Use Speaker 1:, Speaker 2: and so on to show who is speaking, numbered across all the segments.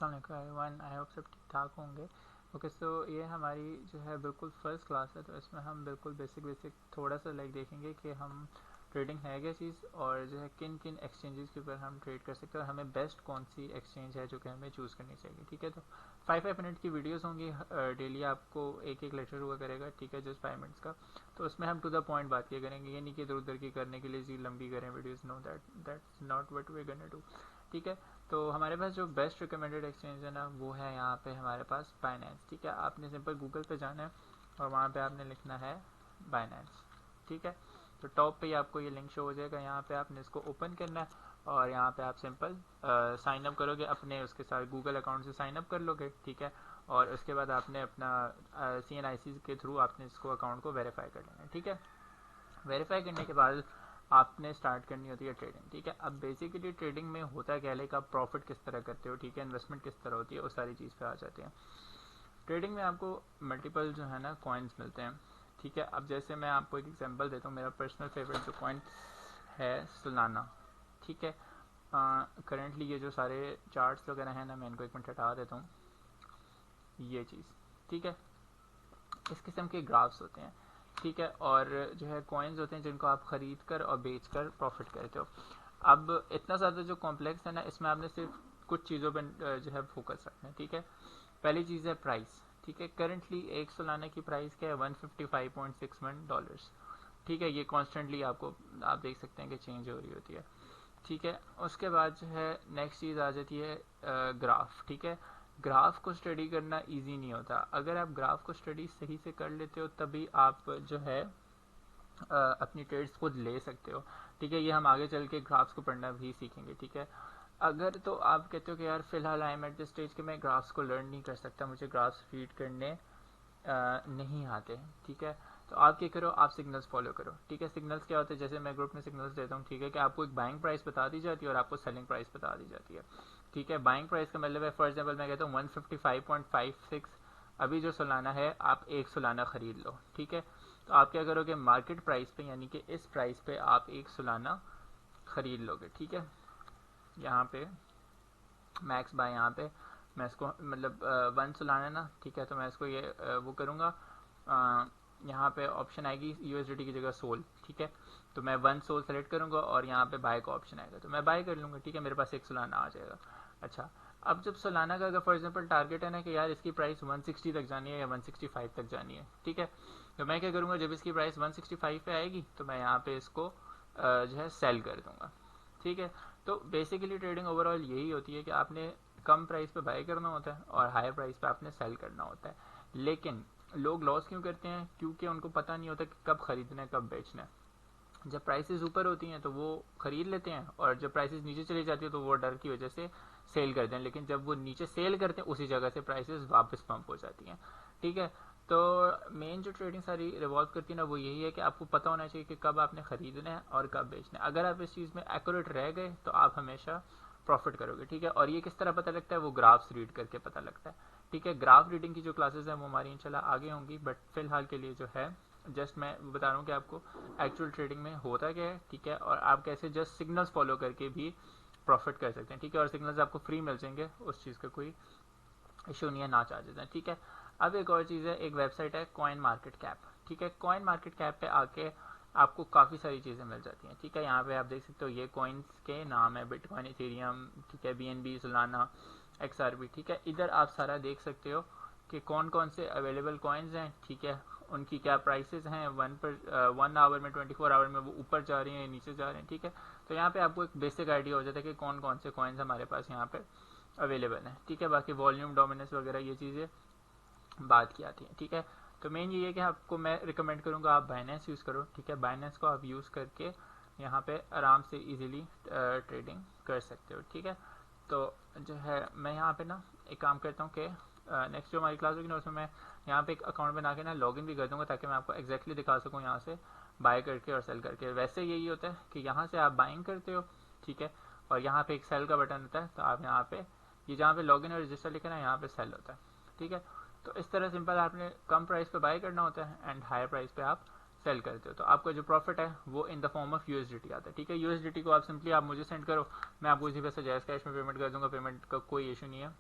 Speaker 1: One I hope सब ठीक ठाक होंगे। ओके सो ये हमारी जो है बिल्कुल फर्स्ट क्लास है, तो इसमें हम बिल्कुल बेसिक थोड़ा सा देखेंगे कि हम ट्रेडिंग है क्या चीज़ और जो है किन किन एक्सचेंजेस के ऊपर हम ट्रेड कर सकते हैं और हमें बेस्ट कौन सी एक्सचेंज है जो कि हमें चूज़ करनी चाहिए। ठीक है, तो 5 मिनट की वीडियोस होंगी डेली, आपको एक लेक्चर हुआ करेगा। ठीक है, जस्ट 5 मिनट्स का। तो उसमें हम टू द पॉइंट बात किया करेंगे, ये नहीं कि इधर उधर की करने के लिए जी लंबी करें videos. No, that's not what we gonna do. ठीक है, तो हमारे पास जो बेस्ट रिकमेंडेड एक्सचेंज है ना, वो है यहाँ पे हमारे पास बाइनेंस। ठीक है, आपने सिंपल गूगल पे जाना है और वहाँ पे आपने लिखना है बाइनेंस। ठीक है, तो टॉप पे ही आपको ये लिंक शो हो जाएगा, यहाँ पे आपने इसको ओपन करना है और यहाँ पे आप सिंपल साइन अप करोगे अपने उसके साथ गूगल अकाउंट से साइन अप कर लोगे। ठीक है, और उसके बाद आपने अपना CNIC के थ्रू आपने इसको अकाउंट को वेरीफाई कर लेना है। ठीक है, वेरीफाई करने के बाद आपने स्टार्ट करनी होती है ट्रेडिंग। ठीक है, अब बेसिकली ट्रेडिंग में होता क्या है, आप प्रॉफिट किस तरह करते हो, ठीक है, इन्वेस्टमेंट किस तरह होती है, उस सारी चीज़ पे आ जाते हैं। ट्रेडिंग में आपको मल्टीपल जो है ना कॉइन्स मिलते हैं। ठीक है, अब जैसे मैं आपको एक एग्जांपल देता हूँ, मेरा पर्सनल फेवरेट जो कॉइन है सोलाना। ठीक है, करेंटली ये जो सारे चार्ट्स वगैरह हैं ना, मैं इनको एक मिनट हटा देता हूँ, ये चीज़। ठीक है, इस किस्म के ग्राफ्स होते हैं। ठीक है, और जो है कॉइन्स होते हैं जिनको आप खरीद कर और बेच कर प्रॉफिट करते हो। अब इतना ज़्यादा जो कॉम्प्लेक्स है ना, इसमें आपने सिर्फ कुछ चीज़ों पर जो है फोकस रखना है। ठीक है, पहली चीज़ है प्राइस। ठीक है, करंटली एक सोलाना की प्राइस क्या है, $155.61। ठीक है, ये कॉन्स्टेंटली आपको आप देख सकते हैं कि चेंज हो रही होती है। ठीक है, उसके बाद जो है नेक्स्ट चीज़ आ जाती है ग्राफ। ठीक है, ग्राफ को स्टडी करना इजी नहीं होता। अगर आप ग्राफ को स्टडी सही से कर लेते हो तभी आप जो है अपनी ट्रेड्स खुद ले सकते हो। ठीक है, ये हम आगे चल के ग्राफ्स को पढ़ना भी सीखेंगे। ठीक है, अगर तो आप कहते हो कि यार फिलहाल I am at the stage कि मैं ग्राफ्स को लर्न नहीं कर सकता, मुझे ग्राफ्स रीड करने नहीं आते। ठीक है, तो आप क्या करो, आप सिग्नल्स फॉलो करो। ठीक है, सिग्नल्स क्या होते हैं, जैसे मैं ग्रुप में सिग्नल्स देता हूँ। ठीक है, कि आपको एक बाइंग प्राइस बता दी जाती है और आपको सेलिंग प्राइस बता दी जाती है। ठीक है, बाइंग प्राइस का मतलब है, फॉर एग्जाम्पल मैं कहता हूँ 155.56 अभी जो सोलाना है, आप एक सोलाना खरीद लो। ठीक है, तो आप क्या करोगे, मार्केट प्राइस पे यानी कि इस प्राइस पे आप एक सोलाना खरीद लोगे। ठीक है, यहाँ पे मैक्स बाय, यहाँ पे मैं इसको मतलब 1 सोलाना ना। ठीक है, तो मैं इसको ये वो करूँगा, यहाँ पे ऑप्शन आएगी USDT की जगह सोल। ठीक है, तो मैं 1 सोल सेलेक्ट करूँगा और यहाँ पे बाय का ऑप्शन आएगा, तो मैं बाय कर लूँगा। ठीक है, मेरे पास एक सोलाना आ जाएगा। अच्छा, अब जब सोलाना का अगर फॉर एग्जांपल टारगेट है ना कि यार इसकी प्राइस 160 तक जानी है या 165 तक जानी है। ठीक है, तो मैं क्या करूँगा, जब इसकी प्राइस 165 पे आएगी तो मैं यहाँ पे इसको जो है सेल कर दूँगा। ठीक है, तो बेसिकली ट्रेडिंग ओवरऑल यही होती है कि आपने कम प्राइस पे बाय करना होता है और हाई प्राइस पे आपने सेल करना होता है। लेकिन लोग लॉस क्यों करते हैं, क्योंकि उनको पता नहीं होता कि कब खरीदना है कब बेचना है। जब प्राइसेस ऊपर होती हैं तो वो खरीद लेते हैं और जब प्राइसेस नीचे चली जाती है तो वो डर की वजह से सेल करते हैं। लेकिन जब वो नीचे सेल करते हैं उसी जगह से प्राइसेस वापस पंप हो जाती हैं। ठीक है, तो मेन जो ट्रेडिंग सारी रिवॉल्व करती है ना, वो यही है कि आपको पता होना चाहिए कि कब आपने खरीदना है और कब बेचना है। अगर आप इस चीज़ में एक्यूरेट रह गए तो आप हमेशा प्रॉफिट करोगे। ठीक है, और ये किस तरह पता लगता है, वो ग्राफ्स रीड करके पता लगता है। ठीक है, ग्राफ रीडिंग की जो क्लासेस हैं वो हमारी इंशाल्लाह आगे होंगी, बट फिलहाल के लिए जो है जस्ट मैं बता रहा हूँ कि आपको एक्चुअल ट्रेडिंग में होता क्या है। ठीक है, और आप कैसे जस्ट सिग्नल्स फॉलो करके भी प्रॉफिट कर सकते हैं। ठीक है, और सिग्नल्स आपको फ्री मिल जाएंगे, उस चीज़ का कोई इशू नहीं है, ना चार्जेस हैं। ठीक है, अब एक और चीज़ है, एक वेबसाइट है कॉइन मार्केट कैप। ठीक है, कॉइन मार्केट कैप पे आके आपको काफ़ी सारी चीज़ें मिल जाती हैं। ठीक है, यहाँ पे आप देख सकते हो ये कॉइन्स के नाम है, बिटकॉइन, इथेरियम, ठीक है, BNB, सोलाना, XRP। ठीक है, इधर आप सारा देख सकते हो कि कौन कौन से अवेलेबल कॉइन्स हैं। ठीक है, उनकी क्या प्राइसेस हैं, 1 आवर में, 24 आवर में वो ऊपर जा रही हैं, नीचे जा रहे हैं। ठीक है, तो यहाँ पे आपको एक बेसिक आइडिया हो जाता है कि कौन कौन से कॉइन्स हमारे पास यहाँ पे अवेलेबल है। ठीक है, बाकी वॉल्यूम, डोमिनेंस वगैरह ये चीज़ें बात की आती हैं। ठीक है, तो मेन ये है कि आपको मैं रिकमेंड करूँगा आप बाइनेंस यूज़ करो। ठीक है, बाइनेंस को आप यूज़ करके यहाँ पे आराम से इजीली ट्रेडिंग कर सकते हो। ठीक है, तो जो है मैं यहाँ पे ना एक काम करता हूँ कि नेक्स्ट जो हमारी क्लास होगी ना, उसमें मैं यहाँ पे एक अकाउंट बना के ना लॉगिन भी कर दूँगा ताकि मैं आपको एक्जैक्टली दिखा सकूँ यहाँ से बाय करके और सेल करके। वैसे यही होता है कि यहाँ से आप बाइंग करते हो। ठीक है, और यहाँ पे एक सेल का बटन होता है, तो आप यहाँ पे ये जहाँ पे लॉगिन और रजिस्टर लिखे ना, यहाँ पे सेल होता है। ठीक है, तो इस तरह सिंपल आपने कम प्राइस पे बाय करना होता है एंड हायर प्राइस पे आप सेल करते हो, तो आपका जो प्रॉफिट है वो in the form of USDT आता है। ठीक है, USDT को आप सिंपली आप मुझे सेंड करो, मैं आपको उसी पैसे जायज़ कैश में पेमेंट कर दूंगा, पेमेंट का कोई इशू नहीं है।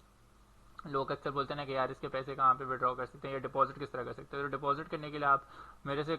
Speaker 1: लोग अक्सर बोलते हैं ना कि यार इसके पैसे कहाँ पे विड्रॉ कर सकते हैं या डिपॉजिट किस तरह कर सकते हैं। तो डिपॉजिट करने के लिए आप मेरे से